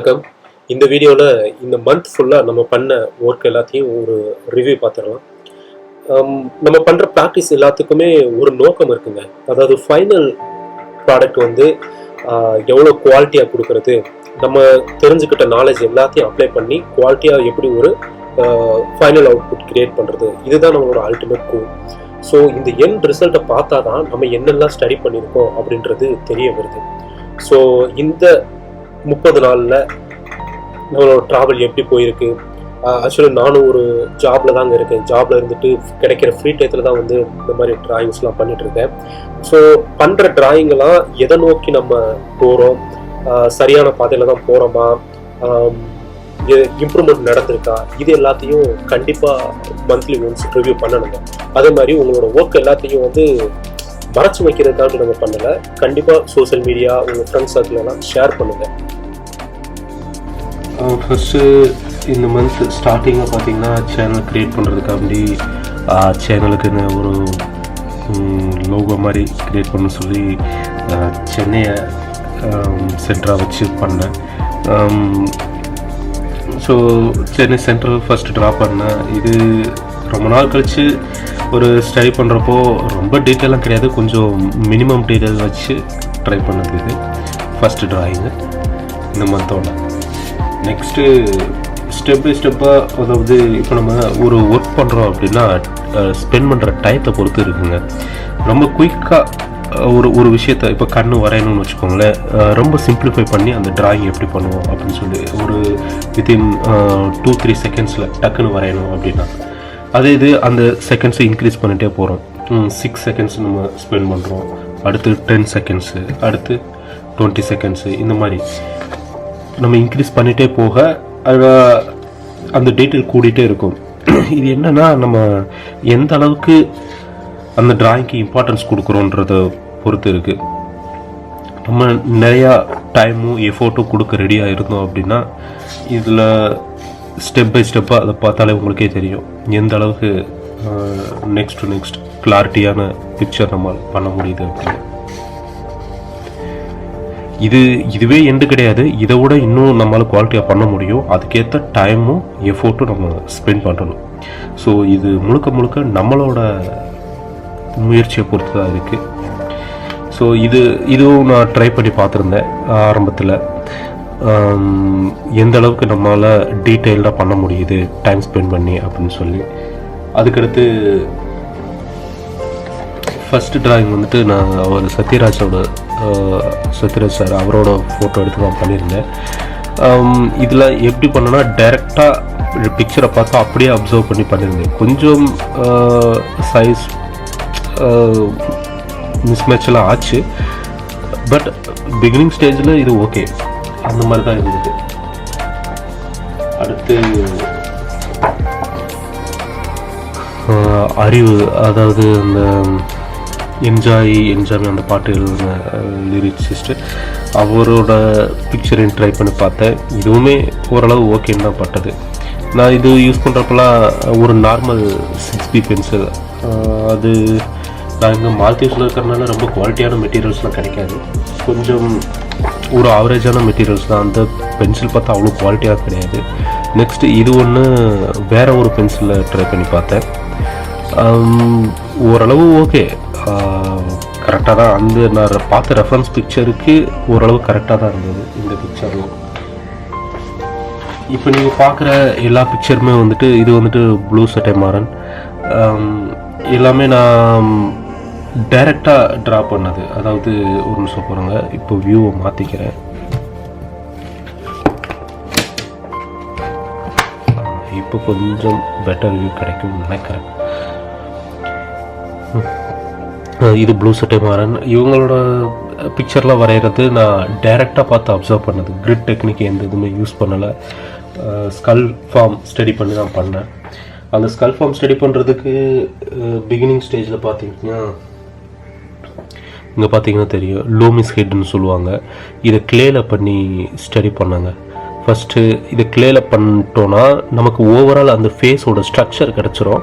வணக்கம். இந்த வீடியோவில் இந்த மந்த் ஃபுல்லாக நம்ம பண்ண ஒர்க் எல்லாத்தையும் ஒரு ரிவ்யூ பார்த்துடலாம். நம்ம பண்ணுற ப்ராக்டிஸ் எல்லாத்துக்குமே ஒரு நோக்கம் இருக்குங்க. அதாவது ஃபைனல் ப்ராடக்ட் வந்து எவ்வளோ குவாலிட்டியாக கொடுக்கறது, நம்ம தெரிஞ்சுக்கிட்ட நாலேஜ் எல்லாத்தையும் அப்ளை பண்ணி குவாலிட்டியாக எப்படி ஒரு ஃபைனல் அவுட்புட் கிரியேட் பண்ணுறது, இதுதான் நம்மளோட அல்டிமேட் கோல். ஸோ இந்த எண்ட் ரிசல்ட்டை பார்த்தா தான் நம்ம என்னெல்லாம் ஸ்டடி பண்ணியிருக்கோம் அப்படின்றது தெரிய வருது. ஸோ இந்த 30 நாளில் நம்மளோட ட்ராவல் எப்படி போயிருக்கு. ஆக்சுவலி நானும் ஒரு ஜாபில் தாங்க இருக்கேன். ஜாபில் இருந்துட்டு கிடைக்கிற ஃப்ரீ டயத்தில் தான் வந்து இந்த மாதிரி ட்ராயிங்ஸ்லாம் பண்ணிகிட்ருக்கேன். ஸோ பண்ணுற ட்ராயிங்கெல்லாம் எதை நோக்கி நம்ம போகிறோம், சரியான பாதையில் தான் போகிறோமா, இம்ப்ரூவ்மெண்ட் நடந்திருக்கா, இது எல்லாத்தையும் கண்டிப்பாக மந்த்லி ஒன்ஸ் ரிவ்யூ பண்ணணுங்க. அதே மாதிரி உங்களோட ஒர்க் எல்லாத்தையும் வந்து மறைச்சி வைக்கிறதுக்காக நம்ம பண்ணலை. கண்டிப்பாக சோஷியல் மீடியா, உங்கள் ஃப்ரெண்ட்ஸ் சர்க்கிளெல்லாம் ஷேர் பண்ணுங்கள். ஃபஸ்ட்டு இந்த மந்த் ஸ்டார்டிங்கில் பார்த்தீங்கன்னா சேனல் க்ரியேட் பண்ணுறதுக்காண்டி சேனலுக்குன்னு ஒரு லோகோ மாதிரி க்ரியேட் பண்ண சொல்லி சென்னையை சென்டராக வச்சு பண்ணேன். So Chennai central first draw பண்ணேன். இது ரொம்ப நாள் கழித்து ஒரு ஸ்டடி பண்ணுறப்போ ரொம்ப டீட்டெயிலாக கிடையாது, கொஞ்சம் மினிமம் டீட்டெயில் வச்சு ட்ரை பண்ணது. இது ஃபஸ்ட்டு ட்ராயிங்கு இந்த மந்தோட. நெக்ஸ்ட்டு ஸ்டெப் பை ஸ்டெப்பாக, அதாவது இப்போ நம்ம ஒரு ஒர்க் பண்ணுறோம் அப்படின்னா ஸ்பெண்ட் பண்ணுற டயத்தை பொறுத்து இருக்குங்க. ரொம்ப குயிக்காக ஒரு விஷயத்தை இப்போ கண்ணு வரையணும்னு வச்சுக்கோங்களேன், ரொம்ப சிம்பிளிஃபை பண்ணி அந்த ட்ராயிங் எப்படி பண்ணுவோம் அப்படின்னு சொல்லி ஒரு வித்தின் 2-3 செகண்ட்ஸில் டக்குன்னு வரையணும் அப்படின்னா, அதே இது அந்த செகண்ட்ஸை இன்க்ரீஸ் பண்ணிகிட்டே போகிறோம். 6 செகண்ட்ஸ் நம்ம ஸ்பெண்ட் பண்ணுறோம், அடுத்து 10 செகண்ட்ஸு, அடுத்து 20 செகண்ட்ஸு, இந்த மாதிரி நம்ம இன்க்ரீஸ் பண்ணிகிட்டே போக அந்த டீட்டெயில் கூடிகிட்டே இருக்கும். இது என்னென்னா நம்ம எந்த அளவுக்கு அந்த ட்ராயிங்க்கு இம்பார்ட்டன்ஸ் கொடுக்குறோன்றத பொறுத்து இருக்குது. நம்ம நிறையா டைமும் எஃபோர்ட்டும் கொடுக்க ரெடியாக இருந்தோம் அப்படின்னா இதில் ஸ்டெப் பை ஸ்டெப்பாக அதை பார்த்தாலே உங்களுக்கே தெரியும் எந்த அளவுக்கு நெக்ஸ்ட் டு நெக்ஸ்ட் கிளாரிட்டியான பிக்சர் நம்மால் பண்ண முடியுது அப்படின்னு. இதுவே எண்டு கிடையாது, இதை விட இன்னும் நம்மளால் குவாலிட்டியாக பண்ண முடியும். அதுக்கேற்ற டைமும் எஃபோர்ட்டும் நம்ம ஸ்பெண்ட் பண்ணணும். ஸோ இது முழுக்க நம்மளோட முயற்சியை பொறுத்து தான் இருக்குது. ஸோ இதுவும் நான் ட்ரை பண்ணி பார்த்துருந்தேன் ஆரம்பத்தில், எந்த அளவுக்கு நம்மளால் டீட்டெயில்டாக பண்ண முடியுது டைம் ஸ்பெண்ட் பண்ணி அப்படின்னு சொல்லி. அதுக்கடுத்து ஃபஸ்ட்டு ட்ராயிங் வந்துட்டு நான் அவர் சத்யராஜ் சார் அவரோட ஃபோட்டோ எடுத்து நான் பண்ணியிருந்தேன். இதில் எப்படி பண்ணேன்னா டைரெக்டாக பிக்சரை பார்த்தா அப்படியே அப்சர்வ் பண்ணி பண்ணியிருந்தேன். கொஞ்சம் சைஸ் மிஸ்மேட்செல்லாம் ஆச்சு, பட் பிகினிங் ஸ்டேஜில் இது ஓகே, அந்த மாதிரி தான் இருந்தது. அடுத்து அறிவு, அதாவது அந்த என்ஜாய் அந்த பாட்டு எழுதின லிரிக்ஸிஸ்ட்டு அவரோட பிக்சரையும் ட்ரை பண்ணி பார்த்தேன். இதுவுமே ஓரளவு ஓகேன்னு தான் பட்டது. நான் இது யூஸ் பண்ணுறப்பெல்லாம் ஒரு நார்மல் 6B பென்சில், அது நான் இங்கே மால்தீவ்ஸில் இருக்கிறதுனால ரொம்ப குவாலிட்டியான மெட்டீரியல்ஸ்லாம் கிடைக்காது, கொஞ்சம் ஒரு ஆவரேஜான மெட்டீரியல்ஸ் தான். அந்த பென்சில் பார்த்தா அவ்வளோ குவாலிட்டியாக கிடையாது. நெக்ஸ்ட்டு இது ஒன்று வேறு ஒரு பென்சிலில் ட்ரை பண்ணி பார்த்தேன். ஓரளவு ஓகே, கரெக்டாக தான். அந்த நான் பார்த்த ரெஃபரன்ஸ் பிக்சருக்கு ஓரளவு கரெக்டாக தான் இருந்தது இந்த பிக்சரில். இப்போ நீங்கள் பார்க்குற எல்லா பிக்சருமே வந்துட்டு இது வந்துட்டு ப்ளூ சட்டை மாறன், எல்லாமே நான் டைரெக்டாக ட்ரா பண்ணது. அதாவது ஒரு நிமிஷம் போகிறாங்க, இப்போ வியூவை மாற்றிக்கிறேன். இப்போ கொஞ்சம் பெட்டர் வியூ கிடைக்கும்னு நினைக்கிறேன். இது ப்ளூ சட்டை மாறன், இவங்களோட பிக்சர்லாம் வரைகிறது நான் டைரெக்டாக பார்த்து அப்சர்வ் பண்ணது. கிரிட் டெக்னிக் எந்த இதுவுமே யூஸ் பண்ணலை, ஸ்கல் ஃபார்ம் ஸ்டடி பண்ணி தான் பண்ணேன். அந்த ஸ்கல் ஃபார்ம் ஸ்டடி பண்ணுறதுக்கு பிகினிங் ஸ்டேஜில் பார்த்தீங்கன்னா இங்கே பார்த்தீங்கன்னா தெரியும், லூமிஸ் ஹெட்னு சொல்லுவாங்க. இதை கிளேயில் பண்ணி ஸ்டடி பண்ணாங்க. ஃபஸ்ட்டு இதை கிளேயில் பண்ணிட்டோன்னா நமக்கு ஓவரால் அந்த ஃபேஸோட ஸ்ட்ரக்சர் கிடச்சிரும்.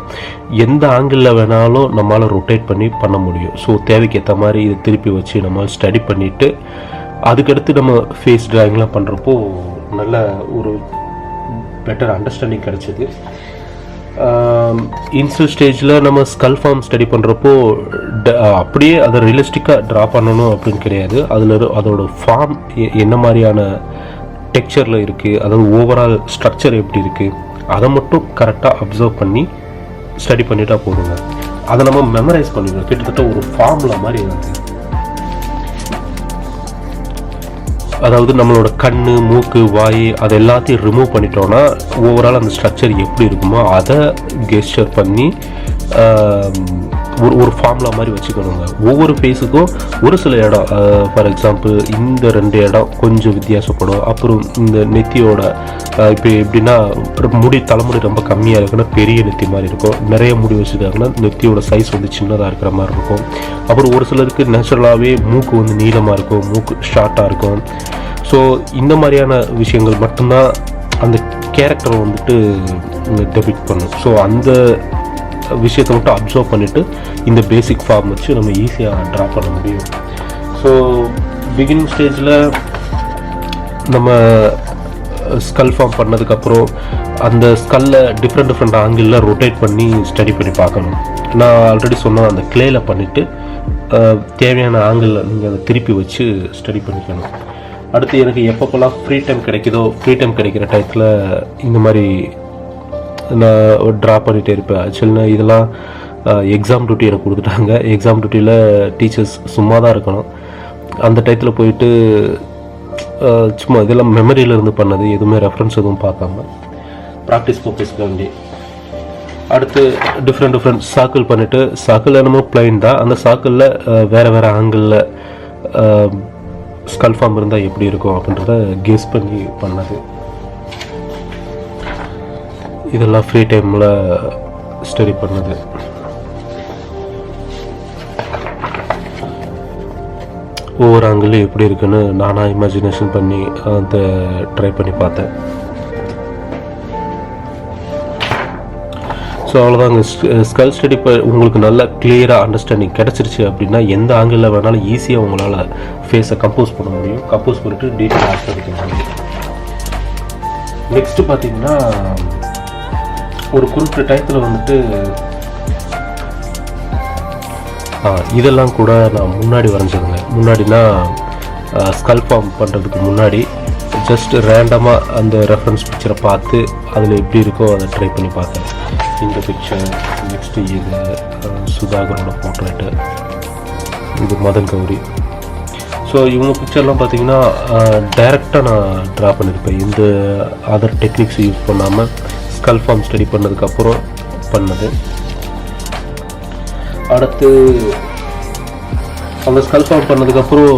எந்த ஆங்கிளில் வேணாலும் நம்மளால் ரொட்டேட் பண்ணி பண்ண முடியும். ஸோ தேவைக்கு ஏற்ற மாதிரி இதை திருப்பி வச்சு நம்மளால் ஸ்டடி பண்ணிவிட்டு அதுக்கடுத்து நம்ம ஃபேஸ் ட்ராயிங்லாம் பண்ணுறப்போ நல்ல ஒரு பெட்டர் அண்டர்ஸ்டாண்டிங் கிடச்சிது. இன்சியல் ஸ்டேஜில் நம்ம ஸ்கல் ஃபார்ம் ஸ்டடி பண்ணுறப்போ அப்படியே அதை ரியலிஸ்டிக்காக ட்ரா பண்ணணும் அப்படின்னு கிடையாது. அதோட ஃபார்ம் என்ன மாதிரியான டெக்ஸ்சரில் இருக்குது, அதாவது ஓவரால் ஸ்ட்ரக்சர் எப்படி இருக்குது, அதை மட்டும் கரெக்டாக அப்சர்வ் பண்ணி ஸ்டடி பண்ணிட்டா போதுங்க. அதை நம்ம மெமரைஸ் பண்ணிக்கணும். கிட்டத்தட்ட ஒரு ஃபார்முலா மாதிரி இருக்குது. அதாவது நம்மளோட கண், மூக்கு, வாய் அது எல்லாத்தையும் ரிமூவ் பண்ணிட்டோன்னா ஓவரால் அந்த ஸ்ட்ரக்சர் எப்படி இருக்குமோ அதை கெஸ்டர் பண்ணி ஒரு ஃபார்முலா மாதிரி வச்சுக்கணுங்க. ஒவ்வொரு ஃபேஸுக்கும் ஒரு சில இடம், ஃபார் எக்ஸாம்பிள் இந்த 2 இடம் கொஞ்சம் வித்தியாசப்படும். அப்புறம் இந்த நெத்தியோட இப்போ எப்படின்னா தலைமுடி ரொம்ப கம்மியாக இருக்குன்னா பெரிய நெத்தி மாதிரி இருக்கும். நிறைய முடி வச்சுருக்காங்கன்னா நெத்தியோட சைஸ் வந்து சின்னதாக இருக்கிற மாதிரி இருக்கும். அப்புறம் ஒரு சிலருக்கு நேச்சுரலாகவே மூக்கு வந்து நீளமாக இருக்கும், மூக்கு ஷார்ட்டாக இருக்கும். ஸோ இந்த மாதிரியான விஷயங்கள் மட்டும்தான் அந்த கேரக்டரை வந்துட்டு டெபிக்ட் பண்ணும். ஸோ அந்த விஷயத்தை மட்டும் அப்சர்வ் பண்ணிவிட்டு இந்த பேசிக் ஃபார்ம் வச்சு நம்ம ஈஸியாக ட்ரா பண்ண முடியும். ஸோ பிகினிங் ஸ்டேஜில் நம்ம ஸ்கல் ஃபார்ம் பண்ணதுக்கப்புறம் அந்த ஸ்கல்லை டிஃப்ரெண்ட் ஆங்கிளில் ரொட்டேட் பண்ணி ஸ்டடி பண்ணி பார்க்கணும். நான் ஆல்ரெடி சொன்னேன், அந்த கிளேயில் பண்ணிவிட்டு தேவையான ஆங்கிளில் நீங்கள் அதை திருப்பி வச்சு ஸ்டடி பண்ணிக்கணும். அடுத்து எனக்கு எப்பப்போல்லாம் ஃப்ரீ டைம் கிடைக்கிற டயத்தில் இந்த மாதிரி நான் ட்ரா பண்ணிகிட்டே இருப்பேன். ஆக்சுவலி நான் இதெல்லாம் எக்ஸாம் டியூட்டி எனக்கு கொடுத்துட்டாங்க. எக்ஸாம் டியூட்டியில் டீச்சர்ஸ் சும்மா தான் இருக்கணும். அந்த டயத்தில் போயிட்டு சும்மா இதெல்லாம் மெமரியிலேருந்து பண்ணது, எதுவுமே ரெஃபரன்ஸ் எதுவும் பார்க்காம ப்ராக்டிஸ் பர்பஸ்க்கு வேண்டி. அடுத்து டிஃப்ரெண்ட் சர்க்கிள் பண்ணிவிட்டு, சர்க்கிள் என்னமோ பிளைன் தான், அந்த சர்க்கிளில் வேறு ஆங்கிளில் ஸ்கல் ஃபார்ம் இருந்தால் எப்படி இருக்கும் அப்படின்றத கெஸ் பண்ணி பண்ணது. இதெல்லாம் ஃப்ரீ டைமில் ஸ்டடி பண்ணது. ஒவ்வொரு ஆங்கிளும் எப்படி இருக்குன்னு நானாக இமேஜினேஷன் பண்ணி அதை ட்ரை பண்ணி பார்த்தேன். ஸோ அவ்வளோதாங்க. ஸ்கல் ஸ்டடி உங்களுக்கு நல்லா கிளியராக அண்டர்ஸ்டாண்டிங் கிடச்சிருச்சு அப்படின்னா எந்த ஆங்கிளில் வேணாலும் ஈஸியாக உங்களால் ஃபேஸை கம்போஸ் பண்ண முடியும். கம்போஸ் பண்ணிவிட்டு டீட்டெயில் ஆட் பண்ணிக்க முடியும். நெக்ஸ்ட்டு பார்த்தீங்கன்னா ஒரு குறிப்பிட்ட டயத்தில் வந்துட்டு இதெல்லாம் கூட நான் முன்னாடி வரைஞ்சதுங்க. முன்னாடினா ஸ்கல் ஃபார்ம் பண்ணுறதுக்கு முன்னாடி ஜஸ்ட் ரேண்டமாக அந்த ரெஃபரன்ஸ் பிக்சரை பார்த்து அதில் எப்படி இருக்கோ அதை ட்ரை பண்ணி பார்த்தேன். இந்த பிக்சர், நெக்ஸ்ட்டு இது சுதாகரோட போர்ட்ரேட்டு, இது மதன் கௌரி. ஸோ இவங்க பிக்சர்லாம் பார்த்தீங்கன்னா டைரெக்டாக நான் ட்ரா பண்ணியிருப்பேன். இந்த அதர் டெக்னிக்ஸ் யூஸ் பண்ணாமல் ஸ்கல் ஃபார்ம் ஸ்டடி பண்ணதுக்கப்புறம் பண்ணது. அடுத்து அந்த ஸ்கல் ஃபார்ம் பண்ணதுக்கப்புறம்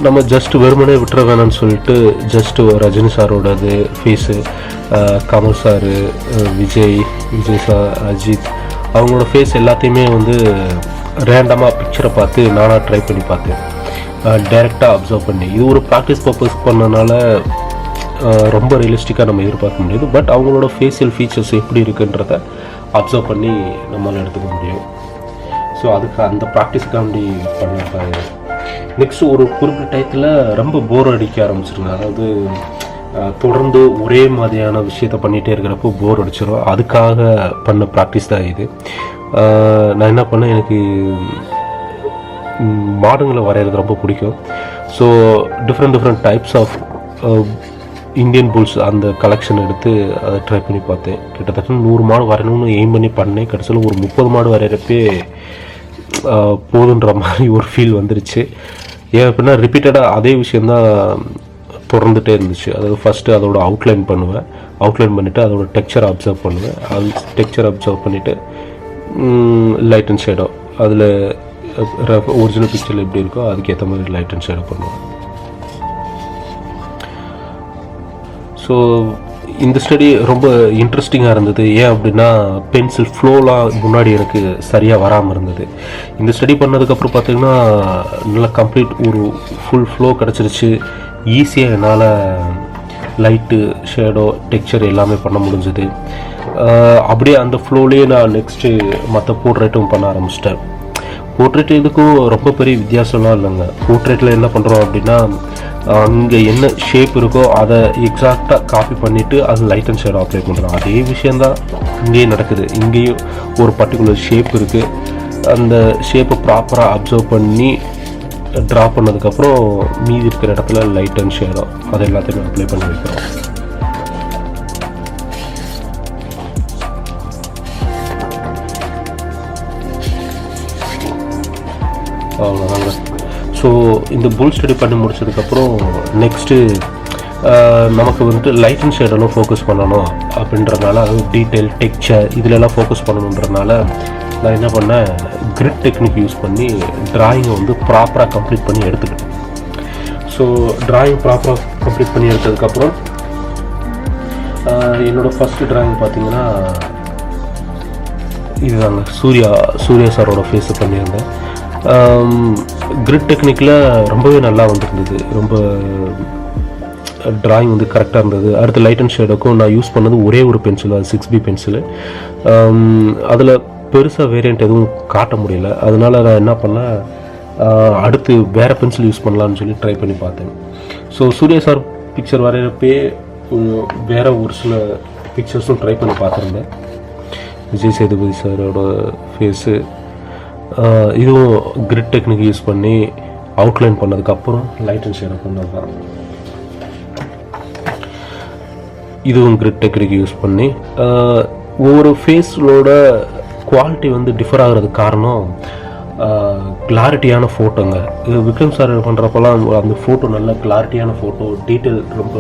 நம்ம ஜஸ்ட் வெறுமனே விட்டுற வேணான்னு சொல்லிட்டு ஜஸ்ட்டு ரஜினி சாரோடது face, Kamal sir, Vijay sir, Ajith அவங்களோட ஃபேஸ் எல்லாத்தையுமே வந்து ரேண்டமாக பிக்சரை பார்த்து நானாக ட்ரை பண்ணி பார்த்தேன், டைரெக்டாக அப்சர்வ் பண்ணி. இது ஒரு ப்ராக்டிஸ் பர்பஸ் பண்ணனால ரொம்ப ரியலிஸ்டிக்காக நம்ம எதிர்பார்க்க முடியாது. பட் அவங்களோட ஃபேஷியல் ஃபீச்சர்ஸ் எப்படி இருக்குன்றத அப்சர்வ் பண்ணி நம்மளால் எடுத்துக்க முடியும். ஸோ அதுக்கு அந்த ப்ராக்டிஸ்க்காண்டி பண்ண. நெக்ஸ்ட்டு ஒரு குறிப்பிட்ட டயத்தில் ரொம்ப போர் அடிக்க ஆரம்பிச்சிருங்க. அதாவது தொடர்ந்து ஒரே மாதிரியான விஷயத்த பண்ணிகிட்டே இருக்கிறப்போ போர் அடிச்சிடும். அதுக்காக பண்ண ப்ராக்டிஸ் தான் இது. நான் என்ன பண்ணேன், எனக்கு மாடுங்களை வரைகிறது ரொம்ப பிடிக்கும். So different types of Indian bulls அந்த கலெக்ஷன் எடுத்து அதை ட்ரை பண்ணி பார்த்தேன். கிட்டத்தட்ட 100 மாடு வரையணும்னு எய்ம் பண்ணி பண்ணேன். கடைசியில் ஒரு 30 மாடு வரைகிறப்பே போதுன்ற மாதிரி ஒரு ஃபீல் வந்துருச்சு. ஏன் அப்படின்னா ரிப்பீட்டடாக அதே விஷயந்தான் தொடர்ந்துகிட்டே இருந்துச்சு. அதாவது ஃபஸ்ட்டு அதோட அவுட்லைன் பண்ணுவேன், அவுட்லைன் பண்ணிவிட்டு அதோட டெக்ஸ்சரை அப்சர்வ் பண்ணுவேன், அது டெக்ஸ்சர் அப்சர்வ் பண்ணிவிட்டு லைட் அண்ட் ஷேடோ அதில் ஒரிஜினல் பிக்சரில் எப்படி இருக்கோ அதுக்கேற்ற மாதிரி லைட் அண்ட் ஷேடோ பண்ணுவேன். ஸோ இந்த ஸ்டடி ரொம்ப இன்ட்ரெஸ்டிங்காக இருந்தது. ஏன் அப்படின்னா பென்சில் ஃப்ளோலாம் முன்னாடி எனக்கு சரியாக வராமல் இருந்தது. இந்த ஸ்டடி பண்ணதுக்கப்புறம் பார்த்திங்கன்னா நல்லா கம்ப்ளீட் ஒரு ஃபுல் ஃப்ளோ கிடச்சிருச்சு. ஈஸியாக என்னால் லைட்டு, ஷேடோ, டெக்ஸ்சர் எல்லாமே பண்ண முடிஞ்சது. அப்படியே அந்த ஃப்ளோலேயே நான் நெக்ஸ்ட்டு மற்ற போர்ட்ரேட்டும் பண்ண ஆரம்பிச்சிட்டேன். போர்ட்ரேட் இதுக்கும் ரொம்ப பெரிய வித்தியாசம்லாம் இல்லைங்க. போர்ட்ரேட்டில் என்ன பண்ணுறோம் அப்படின்னா, அங்கே என்ன ஷேப் இருக்கோ அதை எக்ஸாக்டாக காப்பி பண்ணிவிட்டு அது லைட் அண்ட் ஷேடோ அப்ளை பண்ணுறோம். அதே விஷயந்தான் இங்கேயும் நடக்குது. இங்கேயும் ஒரு பர்டிகுலர் ஷேப் இருக்குது, அந்த ஷேப்பை ப்ராப்பராக அப்சர்வ் பண்ணி ட்ரா பண்ணதுக்கப்புறம் மீதி இருக்கிற இடத்துல லைட் அண்ட் ஷேடோ அது எல்லாத்தையுமே அப்ளை பண்ணி வைக்கிறோம். அவ்வளோதாங்க. ஸோ இந்த புல் ஸ்டடி பண்ணி முடிச்சதுக்கப்புறம் நெக்ஸ்ட்டு நமக்கு வந்துட்டு லைட் அண்ட் ஷேடெல்லாம் ஃபோக்கஸ் பண்ணணும் அப்படின்றதுனால, அது டீட்டெயில் டெக்ஸ்சர் இதிலெல்லாம் ஃபோக்கஸ் பண்ணணுன்றதுனால நான் என்ன பண்ணேன், கிரிட் டெக்னிக் யூஸ் பண்ணி ட்ராயிங்கை வந்து ப்ராப்பராக கம்ப்ளீட் பண்ணி எடுத்துக்கிட்டேன். ஸோ ட்ராயிங் ப்ராப்பராக கம்ப்ளீட் பண்ணி எடுத்ததுக்கப்புறம் என்னோடய ஃபஸ்ட்டு ட்ராயிங் பார்த்திங்கன்னா இதுதாங்க, சூர்யா சாரோட ஃபேஸை பண்ணியிருந்தேன். கிரிட் டெக்னிக்கில் ரொம்பவே நல்லா வந்துருந்தது, ரொம்ப ட்ராயிங் வந்து கரெக்டாக இருந்தது. அடுத்து லைட் அண்ட் ஷேடோக்கும் நான் யூஸ் பண்ணது ஒரே ஒரு பென்சில், அது 6B பென்சிலு. அதில் பெருசாக வேரியண்ட் எதுவும் காட்ட முடியல. அதனால் நான் என்ன பண்ணேன், அடுத்து வேறு பென்சில் யூஸ் பண்ணலான்னு சொல்லி ட்ரை பண்ணி பார்த்தேன். ஸோ சூர்யா சார் பிக்சர் வரைகிறப்பே வேறு ஒரு சில பிக்சர்ஸும் ட்ரை பண்ணி பார்த்துருந்தேன். விஜய் சேதுபதி சாரோட ஃபேஸு, இதுவும் கிரிட் டெக்னிக் யூஸ் பண்ணி அவுட்லைன் பண்ணதுக்கப்புறம் லைட் அண்ட் ஷேடோ பண்ணது தான். இதுவும் கிரிட் டெக்னிக் யூஸ் பண்ணி ஒவ்வொரு ஃபேஸோட குவாலிட்டி வந்து டிஃபர் ஆகிறதுக்கு காரணம் கிளாரிட்டியான ஃபோட்டோங்க. இது விக்ரம் சார் பண்ணுறப்பெல்லாம் அந்த ஃபோட்டோ நல்ல கிளாரிட்டியான ஃபோட்டோ, டீட்டெயில் ரொம்ப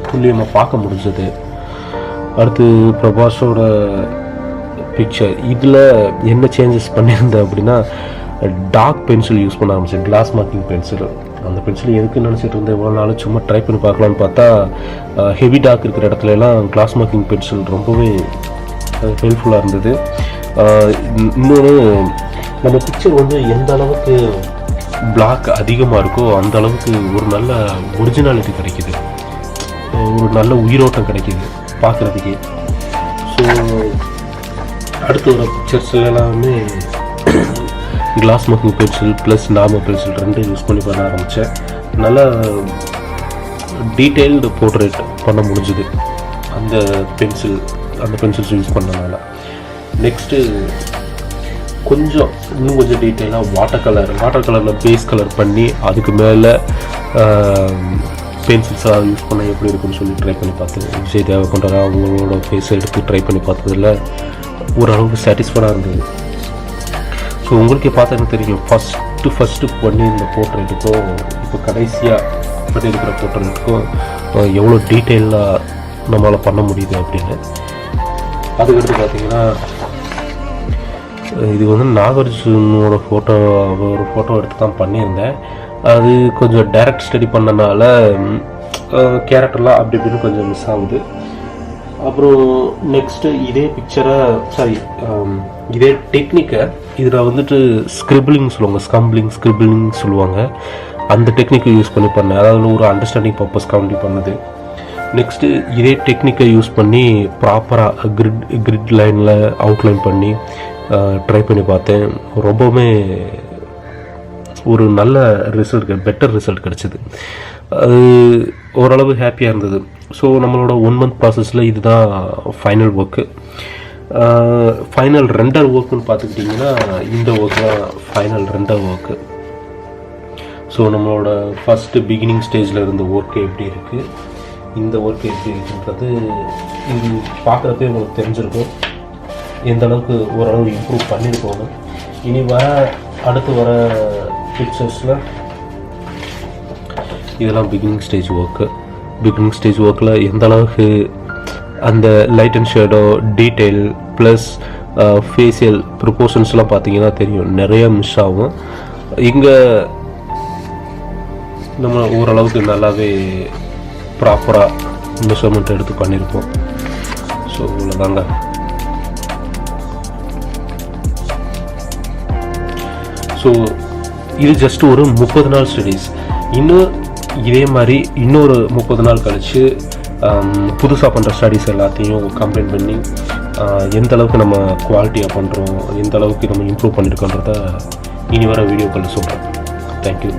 துல்லியமாக பார்க்க முடிஞ்சது. அடுத்து பிரபாஸோட பிக்சர், இதில் என்ன சேஞ்சஸ் பண்ணியிருந்தேன் அப்படின்னா, டார்க் பென்சில் யூஸ் பண்ண ஆரம்பித்தேன், கிளாஸ் மார்க்கிங் பென்சில். அந்த பென்சில் எதுக்குன்னு நினச்சிட்டு இருந்தேன் இவ்வளோ நாள், சும்மா ட்ரை பண்ணி பார்க்கலான்னு பார்த்தா ஹெவி டார்க் இருக்கிற இடத்துலலாம் கிளாஸ் மார்க்கிங் பென்சில் ரொம்பவே ஹெல்ப்ஃபுல்லாக இருந்தது. இன்னொன்று, நம்ம பிக்சர் வந்து எந்த அளவுக்கு பிளாக் அதிகமாக இருக்கோ அந்த அளவுக்கு ஒரு நல்ல ஒரிஜினாலிட்டி கிடைக்கிது, ஒரு நல்ல உயிரோட்டம் கிடைக்கிது பார்க்குறதுக்கே. ஸோ அடுத்து வர பிக்சர்ஸ் எல்லாமே class marking pencil plus normal pencil ரெண்டும் யூஸ் பண்ணி பண்ண ஆரம்பித்தேன். நல்லா டீட்டெயில்டு போர்ட்ரேட் பண்ண முடிஞ்சுது அந்த பென்சில்ஸ் யூஸ் பண்ணனால. நெக்ஸ்ட்டு இன்னும் கொஞ்சம் டீட்டெயிலாக வாட்டர் கலரில் பேஸ் கலர் பண்ணி அதுக்கு மேலே பென்சில்ஸாக யூஸ் பண்ண எப்படி இருக்குன்னு சொல்லி ட்ரை பண்ணி பார்த்தேன். விஜய் தேவகொண்டரா அவங்களோட ஃபேஸை எடுத்து ட்ரை பண்ணி பார்த்ததில் ஓரளவுக்கு சாட்டிஸ்ஃபைடாக இருந்தது. ஸோ உங்களுக்கே பார்த்தா எனக்கு தெரியும், ஃபஸ்ட்டு பண்ணியிருந்த போர்ட்ரேட்டுக்கும் இப்போ கடைசியாக பண்ணியிருக்கிற போர்ட்ரேட்டுக்கும் எவ்வளோ டீட்டெயிலாக நம்மளால் பண்ண முடியுது அப்படின்னு. அதுக்கடுத்து பார்த்திங்கன்னா, இது வந்து நாகார்ஜுனோட ஒரு ஃபோட்டோ எடுத்து தான் பண்ணியிருந்தேன். அது கொஞ்சம் டைரக்ட் ஸ்டடி பண்ணனால கேரக்டர்லாம் அப்படி இப்படின்னு கொஞ்சம் மிஸ் ஆகுது. அப்புறம் நெக்ஸ்ட்டு இதே டெக்னிக்கை இதில் வந்துட்டு ஸ்கிரிபிளிங் சொல்லுவாங்க, அந்த டெக்னிக்கை யூஸ் பண்ணி பண்ணேன். அதாவது ஒரு அண்டர்ஸ்டாண்டிங் பர்பஸ் காண்டி பண்ணது. நெக்ஸ்ட்டு இதே டெக்னிக்கை யூஸ் பண்ணி ப்ராப்பராக கிரிட் லைனில் அவுட்லைன் பண்ணி ட்ரை பண்ணி பார்த்தேன். ரொம்பவுமே ஒரு நல்ல பெட்டர் ரிசல்ட் கிடச்சிது. அது ஓரளவு ஹாப்பியாக இருந்தது. ஸோ நம்மளோட 1 month ப்ராசஸில் இதுதான் ஃபைனல் ஒர்க்கு. ஃபைனல் ரெண்டர் ஒர்க்குன்னு பார்த்துக்கிட்டிங்கன்னா இந்த ஒர்க் தான் ஃபைனல் ரெண்டர் ஒர்க்கு. ஸோ நம்மளோட ஃபஸ்ட்டு பிகினிங் ஸ்டேஜில் இருந்த ஒர்க்கு எப்படி இருக்குது, இந்த ஒர்க்கு எப்படி இருக்குன்றது இது பார்க்குறப்பே உங்களுக்கு தெரிஞ்சிருக்கும் எந்த அளவுக்கு ஓரளவு இம்ப்ரூவ் பண்ணியிருக்கோங்க. இனி அடுத்து வர பிக்சர்ஸில் இதெல்லாம் பிகினிங் ஸ்டேஜ் ஒர்க்கில் எந்த அளவுக்கு அந்த light and shadow detail plus facial ப்ரொபோர்ஷன்ஸ்லாம் பார்த்தீங்கன்னா தெரியும், நிறைய மிஸ் ஆகும். இங்கே நம்ம ஓரளவுக்கு நல்லாவே ப்ராப்பராக மெஷர்மெண்ட் எடுத்து பண்ணியிருப்போம். ஸோ இவ்வளோதாங்க. ஸோ இது ஜஸ்ட் ஒரு 30 நாள் ஸ்டடீஸ். இன்னும் இதே மாதிரி இன்னொரு 30 நாள் கழித்து புதுசாக பண்ணுற ஸ்டடீஸ் எல்லாத்தையும் கம்ப்ளைண்ட் பண்ணி எந்த அளவுக்கு நம்ம குவாலிட்டியாக பண்ணுறோம், எந்த அளவுக்கு நம்ம இம்ப்ரூவ் பண்ணியிருக்கோன்றத இனி வர வீடியோக்களில் சொல்கிறேன். தேங்க்யூ.